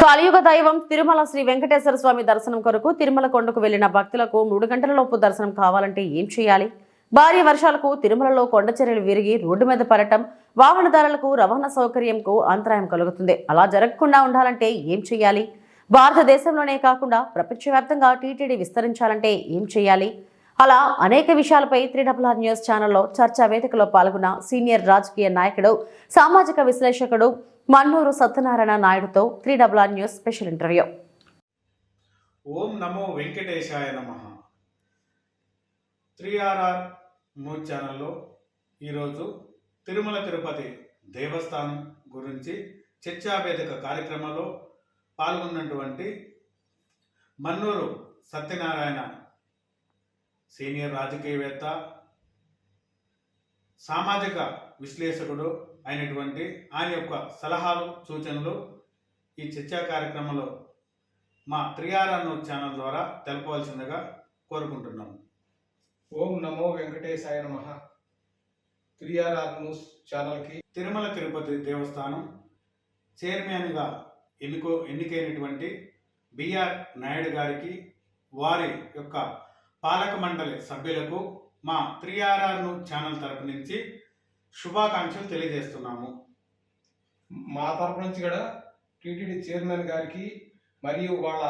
కలియుగ దైవం తిరుమల శ్రీ వెంకటేశ్వర స్వామి దర్శనం కొరకు తిరుమల కొండకు వెళ్లిన భక్తులకు 3 గంటలలోపు దర్శనం కావాలంటే ఏం చేయాలి? భారీ వర్షాలకు తిరుమలలో కొండ చర్యలు విరిగి రోడ్డు మీద పడటం వాహనదారులకు రవాణా సౌకర్యంకు అంతరాయం కలుగుతుంది. అలా జరగకుండా ఉండాలంటే ఏం చేయాలి? భారతదేశంలోనే కాకుండా ప్రపంచవ్యాప్తంగా టీటీడీ విస్తరించాలంటే ఏం చేయాలి? అలా అనేక విషయాలపై 3RR న్యూస్ ఛానల్లో చర్చా వేదికలో పాల్గొన్న సీనియర్ రాజకీయ నాయకుడు, సామాజిక విశ్లేషకుడు మన్నూరు సత్యనారాయణ నాయుడుతో 3RR న్యూస్ స్పెషల్ ఇంటర్వ్యూ. ఓం నమో వెంకటేశాయ నమః. 3RR న్యూస్ ఛానల్లో ఈరోజు తిరుమల తిరుపతి దేవస్థానం గురించి చర్చా వేదిక కార్యక్రమంలో పాల్గొన్నటువంటి మన్నూరు సత్యనారాయణ సీనియర్ రాజకీయవేత్త, సామాజిక విశ్లేషకుడు అయినటువంటి ఆయన యొక్క సలహాలు, సూచనలు ఈ చర్చా కార్యక్రమంలో మా 3RR న్యూస్ ఛానల్ ద్వారా తెలపవలసిందిగా కోరుకుంటున్నాము. ఓం నమో వెంకటేశాయ నమః. 3RR న్యూస్ ఛానల్కి తిరుమల తిరుపతి దేవస్థానం చైర్మన్గా ఎన్నికైనటువంటి బిఆర్ నాయుడు గారికి, వారి యొక్క పాలక మండలి సభ్యులకు మా 3RR న్యూస్ ఛానల్ తరపు నుంచి శుభాకాంక్షలు తెలియజేస్తున్నాము. మా తరపు నుంచి కూడా టీటీడీ చైర్మన్ గారికి మరియు వాళ్ళ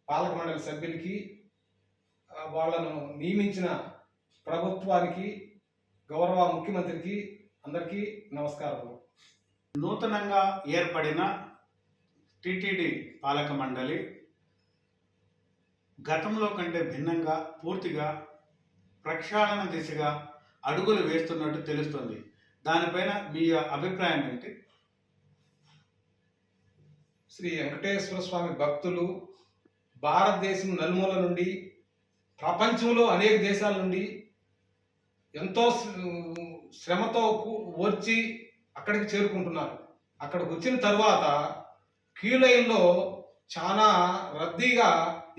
పాలక మండలి సభ్యులకి, వాళ్ళను నియమించిన ప్రభుత్వానికి, గౌరవ ముఖ్యమంత్రికి అందరికీ నమస్కారాలు. నూతనంగా ఏర్పడిన టీటీడీ పాలక మండలి గతంలో కంటే భిన్నంగా పూర్తిగా ప్రక్షాళన దిశగా అడుగులు వేస్తున్నట్టు తెలుస్తుంది. దానిపైన మీ అభిప్రాయం ఏంటి? శ్రీ వెంకటేశ్వర స్వామి భక్తులు భారతదేశం నలుమూల నుండి, ప్రపంచంలో అనేక దేశాల నుండి ఎంతో శ్రమతో వచ్చి అక్కడికి చేరుకుంటున్నారు. అక్కడికి వచ్చిన తర్వాత క్యూ లైన్లో చాలా రద్దీగా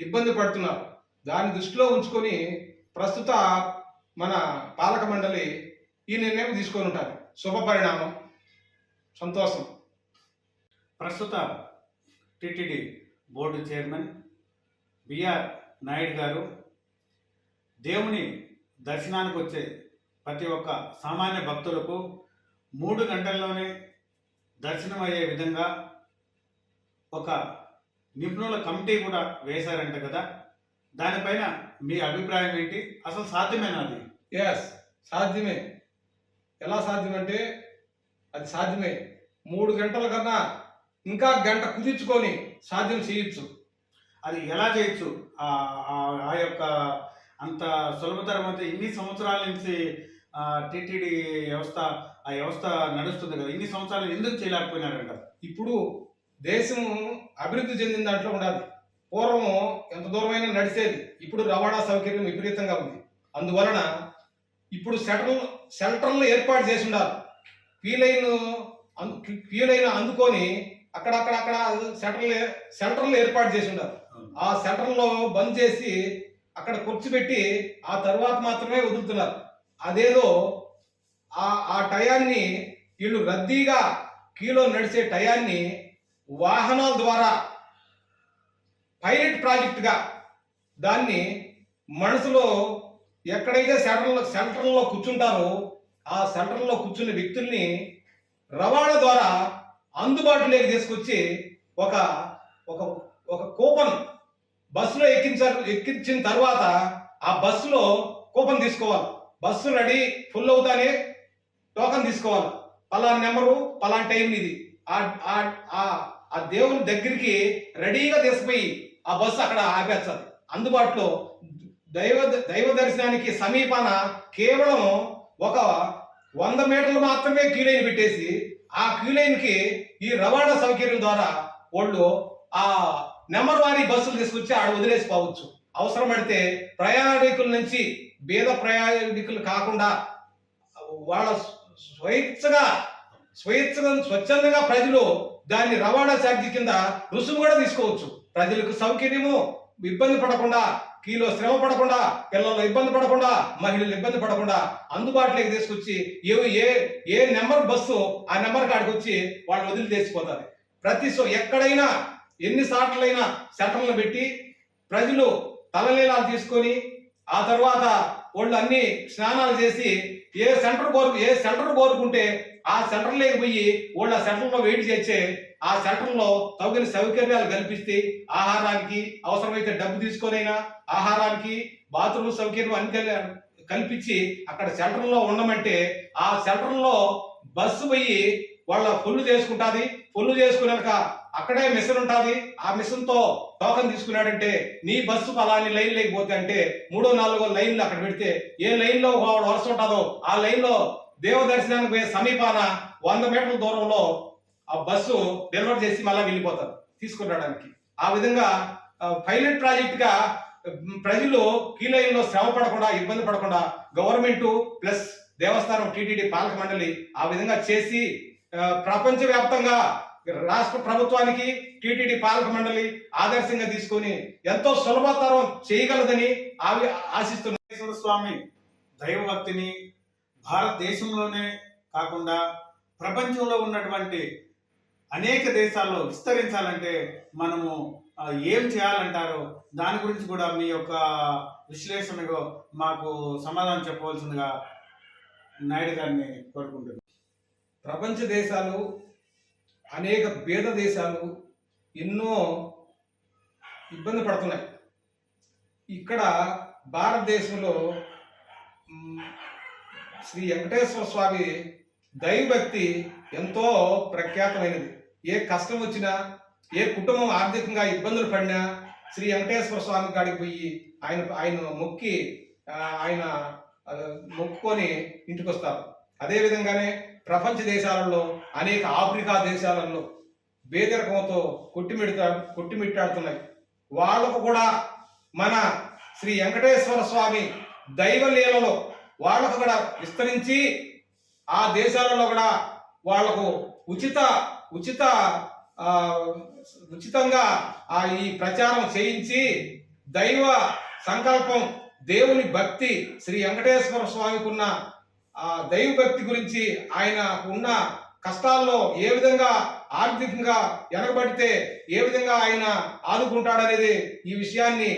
ఇబ్బంది పడుతున్నారు. దాన్ని దృష్టిలో ఉంచుకొని ప్రస్తుత మన పాలక మండలి ఈ నిర్ణయం తీసుకొని ఉంటుంది. శుభ పరిణామం, సంతోషం. ప్రస్తుత TTD board chairman BR Naidu గారు దేవుని దర్శనానికి వచ్చే ప్రతి ఒక్క సామాన్య భక్తులకు 3 గంటల్లోనే దర్శనం అయ్యే విధంగా ఒక నిపుణుల కమిటీ కూడా వేశారంట కదా, దానిపైన మీ అభిప్రాయం ఏంటి? అసలు సాధ్యమేనా అది? ఎస్, సాధ్యమే. ఎలా సాధ్యమంటే అది సాధ్యమే. 3 గంటల కన్నా ఇంకా గంట కుదించుకొని సాధ్యం చేయొచ్చు. అది ఎలా చేయొచ్చు? ఆ యొక్క అంత సులభతరం అయితే ఇన్ని సంవత్సరాల నుంచి టీటీడీ వ్యవస్థ నడుస్తుంది కదా, ఇన్ని సంవత్సరాలు ఎందుకు చేయలేకపోయినారంట? ఇప్పుడు దేశం అభివృద్ధి చెందిన దాంట్లో ఉండాలి. పూర్వం ఎంత దూరమైనా నడిచేది, ఇప్పుడు రవాణా సౌకర్యం విపరీతంగా ఉంది. అందువలన ఇప్పుడు షెల్టర్లు ఏర్పాటు చేసి ఉండాలి. క్యూ లైన్ అందుకొని అక్కడక్కడ షెల్టర్లు ఏర్పాటు చేసి ఉండాలి. ఆ షెల్టర్లో బంద్ చేసి అక్కడ కూర్చోబెట్టి ఆ తర్వాత మాత్రమే వదులుతున్నారు. అదేదో ఆ టయాన్ని, వీళ్ళు రద్దీగా క్యూలో నడిచే టయాన్ని వాహనాల ద్వారా పైలట్ ప్రాజెక్టుగా దాన్ని మనసులో ఎక్కడైతే సెంటర్లో కూర్చుంటారో ఆ సెంటర్లో కూర్చున్న వ్యక్తుల్ని రవాణా ద్వారా అందుబాటులోకి తీసుకొచ్చి ఒక ఒక ఒక కూపన్ బస్సులో ఎక్కించిన తర్వాత ఆ బస్సులో కూపన్ తీసుకోవాలి. బస్సు రెడీ ఫుల్ అవుతానే టోకన్ తీసుకోవాలి. పలానా నెంబరు, పలానా టైం ఇది. ఆ దేవుని దగ్గరికి రెడీగా తీసుకుపోయి ఆ బస్సు అక్కడ ఆపేస్తారు. అందుబాటులో దైవ దర్శనానికి సమీపాన కేవలం ఒక 100 మీటర్లు మాత్రమే క్యూ లైన్ పెట్టేసి ఆ క్యూ లైన్కి ఈ రవాణా సౌకర్యం ద్వారా వాళ్ళు ఆ నెంబర్ వారీ బస్సులు తీసుకొచ్చి ఆడ వదిలేసిపోవచ్చు. అవసరం పడితే ప్రయాణికుల నుంచి బీద ప్రయాణికులు కాకుండా వాళ్ళ స్వచ్ఛందంగా ప్రజలు దాన్ని రవాణా ఛార్జీ కింద రుసుము కూడా తీసుకోవచ్చు. ప్రజలకు సౌకర్యము, ఇబ్బంది పడకుండా, కీలో శ్రమ పడకుండా, పిల్లలు ఇబ్బంది పడకుండా, మహిళలు ఇబ్బంది పడకుండా అందుబాటులోకి తీసుకొచ్చి ఏ నెంబర్ బస్సు ఆ నెంబర్ కాడికి వచ్చి వాళ్ళు వదిలి తెచ్చిపోతారు. ఎక్కడైనా ఎన్ని సార్లైనా సెంటర్లు పెట్టి ప్రజలు తలనీలాలు తీసుకొని ఆ తర్వాత వాళ్ళు అన్ని స్నానాలు చేసి ఏ సెంటర్ కోరుకుంటే ఆ సెంటర్లోకి పోయి వాళ్ళు ఆ సెంటర్లో వెయిట్ చేసే ఆ సెంటర్లో తగిన సౌకర్యాలు కల్పిస్తే ఆహారానికి అవసరమైతే డబ్బు తీసుకొనైనా ఆహారానికి బాత్రూమ్ సౌకర్యం అన్ని కల్పించి అక్కడ సెంటర్లో ఉండమంటే ఆ సెంటర్లో బస్సు పోయి వాళ్ళ ఫుల్ చేసుకుంటుంది. ఫుల్ చేసుకున్నాక అక్కడే మిషన్ ఉంటుంది. ఆ మిషన్ తో టోకన్ తీసుకున్నాడంటే నీ బస్సు పలాని లైన్ లేకపోతే అంటే 3-4 లైన్లు అక్కడ పెడితే ఏ లైన్ లో వరుస ఉంటుందో ఆ లైన్ లో దేవ దర్శనానికి పోయే సమీపాన 100 మీటర్ల దూరంలో ఆ బస్సు డెలివర్ చేసి మళ్ళీ వెళ్ళిపోతారు తీసుకురావడానికి. ఆ విధంగా పైలట్ ప్రాజెక్ట్ గా ప్రజలు క్యూ లైన్ లో శ్రమ పడకుండా ఇబ్బంది పడకుండా గవర్నమెంట్ ప్లస్ దేవస్థానం టీటీడీ పాలక మండలి ఆ విధంగా చేసి ప్రపంచవ్యాప్తంగా రాష్ట్ర ప్రభుత్వానికి టీటీడీ పాలక మండలి ఆదర్శంగా తీసుకొని ఎంతో సులభతరం చేయగలదని ఆశిస్తున్నారు. వెంకటేశ్వర స్వామి దైవభక్తిని భారతదేశంలోనే కాకుండా ప్రపంచంలో ఉన్నటువంటి అనేక దేశాల్లో విస్తరించాలంటే మనము ఏం చేయాలంటారో దాని గురించి కూడా మీ యొక్క విశ్లేషణగా మాకు సమాధానం చెప్పవలసిందిగా నాయుడు గారిని కోరుకుంటున్నాను. ప్రపంచ దేశాలు అనేక పేద దేశాలు ఎన్నో ఇబ్బంది పడుతున్నాయి. ఇక్కడ భారతదేశంలో శ్రీ వెంకటేశ్వర స్వామి దైవభక్తి ఎంతో ప్రఖ్యాతమైనది. ఏ కష్టం వచ్చినా ఏ కుటుంబం ఆర్థికంగా ఇబ్బందులు పడినా శ్రీ వెంకటేశ్వర స్వామి కాడికి పోయి ఆయన మొక్కుకొని ఇంటికి వస్తారు. అదేవిధంగానే ప్రపంచ దేశాలలో అనేక ఆఫ్రికా దేశాలలో పేదరికంతో కొట్టిమిట్టాడుతున్నాయి. వాళ్ళకు కూడా మన శ్రీ వెంకటేశ్వర స్వామి దైవ లీలలో వాళ్ళకు కూడా విస్తరించి ఆ దేశాలలో కూడా వాళ్లకు ఉచితంగా ఈ ప్రచారం చేయించి దైవ సంకల్పం దేవుని భక్తి శ్రీ వెంకటేశ్వర స్వామికి ఉన్న దైవ భక్తి గురించి ఆయన ఉన్న కష్టాల్లో ఏ విధంగా ఆర్థికంగా వెనకబడితే ఏ విధంగా ఆయన ఆదుకుంటాడనేది ఈ విషయాన్ని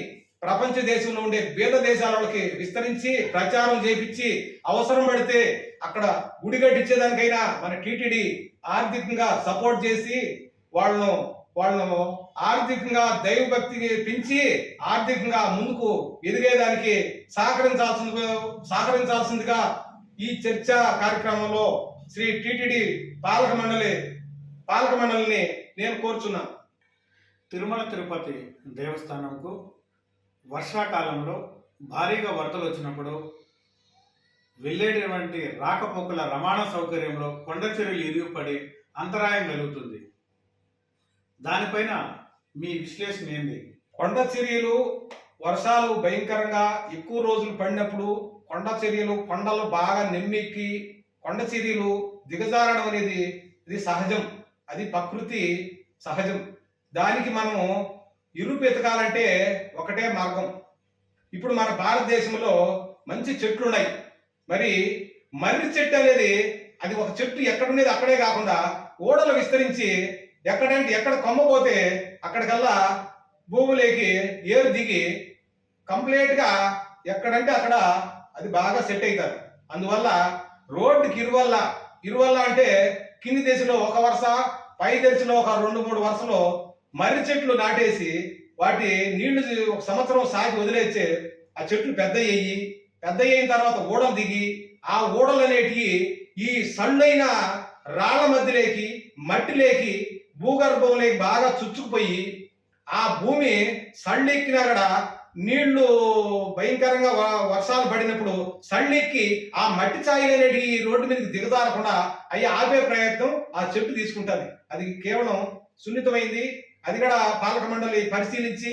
ప్రపంచ దేశంలో ఉండే పేద దేశాలకి విస్తరించి ప్రచారం చేపించి అవసరం పడితే అక్కడ గుడి కట్టించేదానికైనా మన టీటీడీ ఆర్థికంగా సపోర్ట్ చేసి వాళ్ళను ఆర్థికంగా దైవభక్తిని పెంచి ఆర్థికంగా ముందుకు ఎదిగేదానికి సహకరించాల్సిందిగా ఈ చర్చా కార్యక్రమంలో శ్రీ టీటీడీ పాలక మండలిని నేను కోరుచున్నాను. తిరుమల తిరుపతి దేవస్థానంకు వర్షాకాలంలో భారీగా వరదలు వచ్చినప్పుడు వెళ్ళేటువంటి రాకపోకల రవాణా సౌకర్యంలో కొండ చర్యలు ఇరుగుపడి అంతరాయం కలుగుతుంది. దానిపైన మీ విశ్లేషణ ఏంది? కొండ చర్యలు వర్షాలు భయంకరంగా ఎక్కువ రోజులు పడినప్పుడు కొండలు బాగా నెమ్మెక్కి కొండ చర్యలు దిగజారడం అనేది ఇది సహజం. అది ప్రకృతి సహజం. దానికి మనము ఇరుపు ఎతకాలంటే ఒకటే మార్గం. ఇప్పుడు మన భారతదేశంలో మంచి చెట్లు ఉన్నాయి. మర్రి చెట్టు అనేది అది ఒక చెట్టు ఎక్కడుండేది అక్కడే కాకుండా ఓడలు విస్తరించి ఎక్కడ కొమ్మ పోతే అక్కడికల్లా భూములేకి ఏరు దిగి కంప్లీట్గా ఎక్కడంటే అక్కడ అది బాగా సెట్ అవుతుంది. అందువల్ల రోడ్డుకి ఇరువల్ల అంటే కింది దశలో ఒక వరుస పై దశలో ఒక 2-3 వరుసలో మర్రి చెట్లు నాటేసి వాటి నీళ్లు ఒక సంవత్సరం సాగి వదిలేస్తే ఆ చెట్లు పెద్ద అయిన తర్వాత ఊడలు దిగి ఆ ఊడలు అనేటివి ఈ సన్నైన రాళ్ల మధ్యలోకి మట్టిలోకి భూగర్భంలోకి బాగా చుచ్చుకుపోయి ఆ భూమి సళ్ళెక్కినా కూడా నీళ్లు భయంకరంగా వర్షాలు పడినప్పుడు సళ్ళెక్కి ఆ మట్టి ఛాయలు అనేటి రోడ్డు మీదకి దిగజారకుండా అవి ఆపే ప్రయత్నం ఆ చెట్టు తీసుకుంటుంది. అది కేవలం సున్నితమైంది. అది కూడా పాలక మండలి పరిశీలించి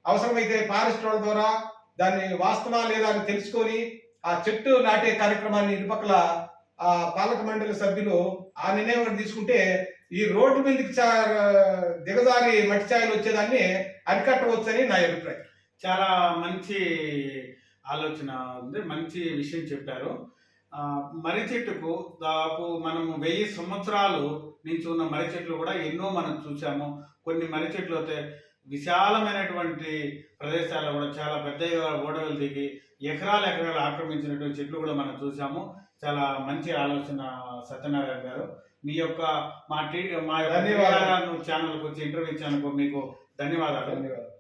అవసరమైతే ఫారెస్ట్ వాళ్ళ ద్వారా దాన్ని వాస్తవా లేదా అని తెలుసుకొని ఆ చెట్టు నాటే కార్యక్రమాన్ని ఇరుపక్కల ఆ పాలక మండలి సభ్యులు ఆ నిర్ణయం తీసుకుంటే ఈ రోడ్డు మీదకి దిగజారి మట్టి ఛాయలు వచ్చేదాన్ని అరికట్టవచ్చని నా అభిప్రాయం. చాలా మంచి ఆలోచన ఉంది, మంచి విషయం చెప్పారు. మర్రి చెట్టుకు దాదాపు మనము 1000 సంవత్సరాలు నుంచి ఉన్న మర్రి చెట్లు కూడా ఎన్నో మనం చూసాము. కొన్ని మర్రి చెట్లు అయితే విశాలమైనటువంటి ప్రదేశాల్లో కూడా చాలా పెద్దగా ఓడలు దిగి ఎకరాలు ఆక్రమించినటువంటి చెట్లు కూడా మనం చూసాము. చాలా మంచి ఆలోచన సత్యనారాయణ గారు. మీ యొక్క మా యొక్క ధన్యవాదాలు. ఛానల్కి వచ్చి ఇంటర్వ్యూ ఇచ్చాను మీకు ధన్యవాదాలు. ధన్యవాదాలు.